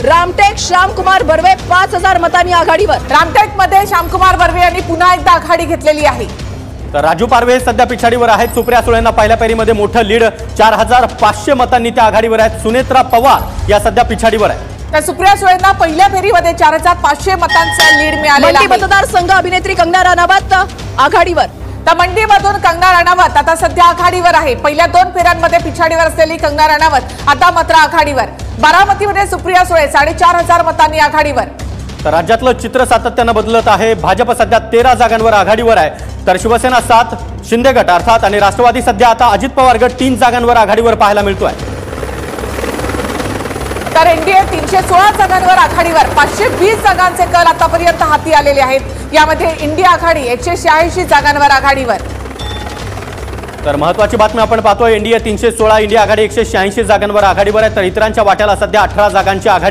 रामटेक श्यामकुमार बर्वे 5000 मतांनी आघाडीवर। रामटेक मध्ये श्यामकुमार बर्वे यांनी पुन्हा एकदा आघाडी घेतलेली आहे। तर राजू पारवे सध्या पिछाडीवर आहेत। सुप्रिया सुळेंना पहिल्या फेरीमध्ये मोठं लीड 4500 मतांनी त्या आघाडीवर आहेत। सुनेत्रा पवार या सध्या पिछाडीवर आहेत। तर सुप्रिया सुळेंना पहिल्या फेरीमध्ये 4500 मतांचा लीड मिळालेला आहे। मतदारसंघ अभिनेत्री कंगना रनौत आघाडीवर। तर मंडीमधून कंगना रनौत आता सध्या आघाडीवर आहे। पहिल्या 2 फेऱ्यांमध्ये पिछाडीवर असलेली कंगना रनौत आता मात्र आघाडीवर। बारामतीमध्ये सुप्रिया सुळे 4500 मतांनी आघाडीवर। तर राज्यातलं चित्र सातत्यानं बदलत आहे। भाजप सध्या 13 जागांवर आघाडीवर आहे, तर शिवसेना 7, शिंदे गट अर्थात आणि राष्ट्रवादी सध्या आता अजित पवार गट 3 जागांवर आघाडीवर पाहायला मिळतोय। तर एनडीए 316 जागांवर आघाडीवर। 520 जागांचे कल आतापर्यंत हाती आलेले आहेत। यामध्ये इंडिया आघाडी 186 जागांवर आघाडीवर। तर महत्त्वाची बातमी आपण पाहतोय, एनडीए 316, इंडिया आघाडी 186 जागांवर आघाडीवर आहे, तर इतरांच्या वाट्याला सध्या 18 जागांची आघाडी